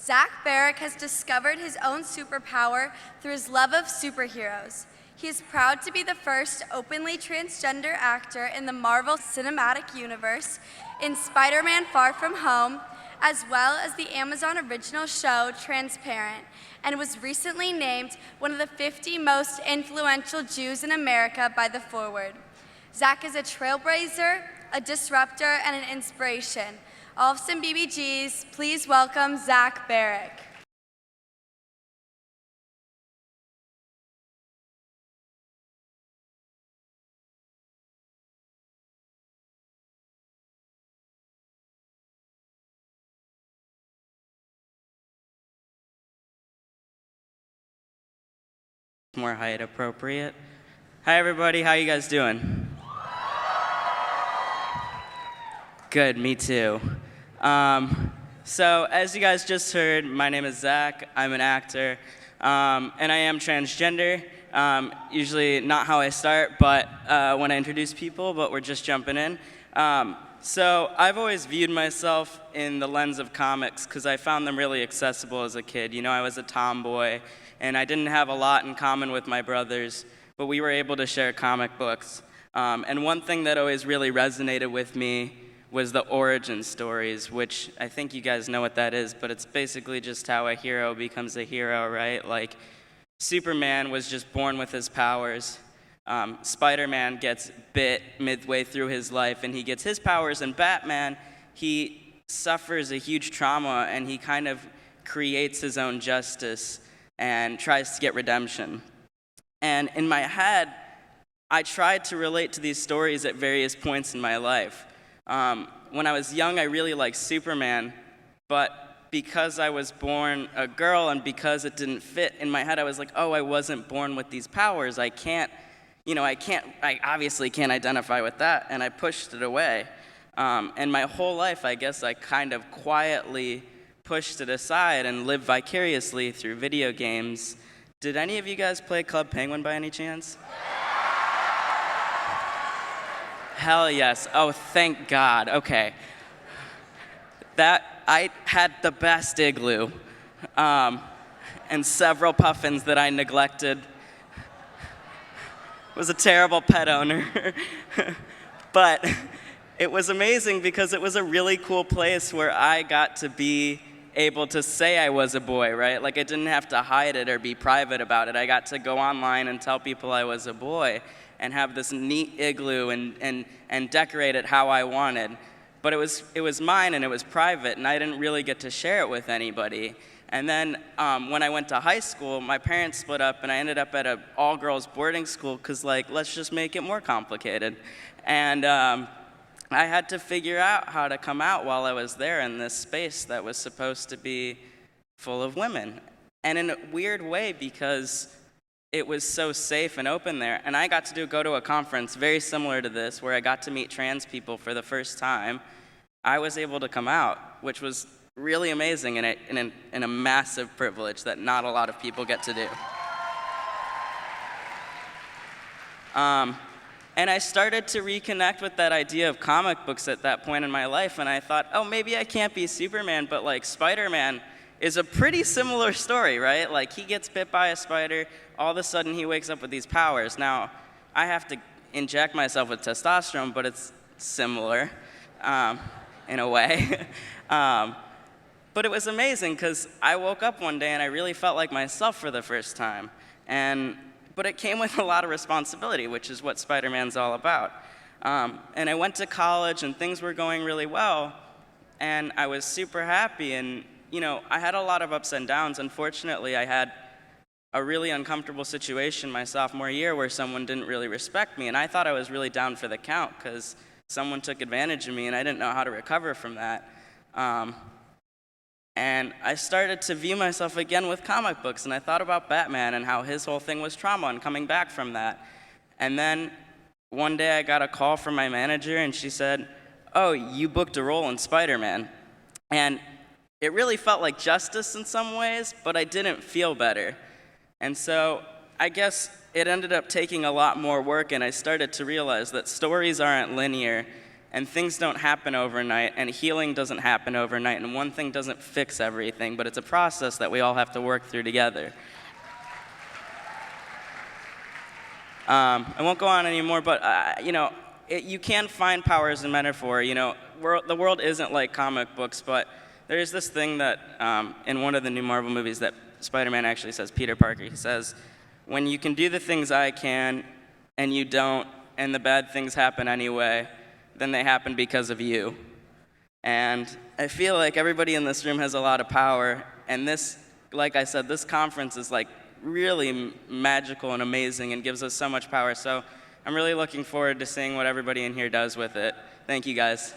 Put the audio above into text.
Zach Barrick has discovered his own superpower through his love of superheroes. He is proud to be the first openly transgender actor in the Marvel Cinematic Universe in Spider-Man: Far From Home, as well as the Amazon original show Transparent, and was recently named one of the 50 most influential Jews in America by The Forward. Zach is a trailblazer, a disruptor, and an inspiration. All of some BBGs, please welcome Zach Barrick. More height appropriate. Hi everybody, how you guys doing? Good, me too. So as you guys just heard, my name is Zach, I'm an actor, and I am transgender. Usually not how I start, but when I introduce people, but we're just jumping in. So I've always viewed myself in the lens of comics because I found them really accessible as a kid. You know, I was a tomboy, and I didn't have a lot in common with my brothers, but we were able to share comic books. And one thing that always really resonated with me was the origin stories, which I think you guys know what that is, but it's basically just how a hero becomes a hero, right? Like, Superman was just born with his powers. Spider-Man gets bit midway through his life, and he gets his powers, and Batman, he suffers a huge trauma, and he kind of creates his own justice and tries to get redemption. And in my head, I tried to relate to these stories at various points in my life. When I was young, I really liked Superman, but because I was born a girl and because it didn't fit in my head, I was like, oh, I wasn't born with these powers. I obviously can't identify with that, and I pushed it away. And my whole life, I guess I kind of quietly pushed it aside and lived vicariously through video games. Did any of you guys play Club Penguin by any chance? Hell yes. Oh, thank God. Okay. I had the best igloo, and several puffins that I neglected. Was a terrible pet owner. But it was amazing because it was a really cool place where I got to be able to say I was a boy, right? Like, I didn't have to hide it or be private about it. I got to go online and tell people I was a boy and have this neat igloo and decorate it how I wanted. But it was mine and it was private, and I didn't really get to share it with anybody. And then when I went to high school, my parents split up, and I ended up at an all-girls boarding school because, like, let's just make it more complicated. And I had to figure out how to come out while I was there in this space that was supposed to be full of women. And in a weird way, because it was so safe and open there, and I got to go to a conference very similar to this where I got to meet trans people for the first time, I was able to come out, which was really amazing and a massive privilege that not a lot of people get to do. And I started to reconnect with that idea of comic books at that point in my life, and I thought, oh, maybe I can't be Superman, but like Spider-Man is a pretty similar story, right? Like, he gets bit by a spider, all of a sudden he wakes up with these powers. Now, I have to inject myself with testosterone, but it's similar in a way. But it was amazing because I woke up one day and I really felt like myself for the first time. But it came with a lot of responsibility, which is what Spider-Man's all about. And I went to college and things were going really well, and I was super happy. And, you know, I had a lot of ups and downs. Unfortunately, I had a really uncomfortable situation my sophomore year where someone didn't really respect me, and I thought I was really down for the count because someone took advantage of me and I didn't know how to recover from that. And I started to view myself again with comic books, and I thought about Batman and how his whole thing was trauma and coming back from that. And then one day I got a call from my manager, and she said, oh, you booked a role in Spider-Man. And it really felt like justice in some ways, but I didn't feel better. And so I guess it ended up taking a lot more work, and I started to realize that stories aren't linear, and things don't happen overnight, and healing doesn't happen overnight, and one thing doesn't fix everything, but it's a process that we all have to work through together. I won't go on anymore, but you can find powers in metaphor. The world isn't like comic books, but there is this thing that in one of the new Marvel movies that Spider-Man actually says, Peter Parker, he says, when you can do the things I can and you don't, and the bad things happen anyway, then they happen because of you. And I feel like everybody in this room has a lot of power, and this, like I said, this conference is like really magical and amazing and gives us so much power. So I'm really looking forward to seeing what everybody in here does with it. Thank you, guys.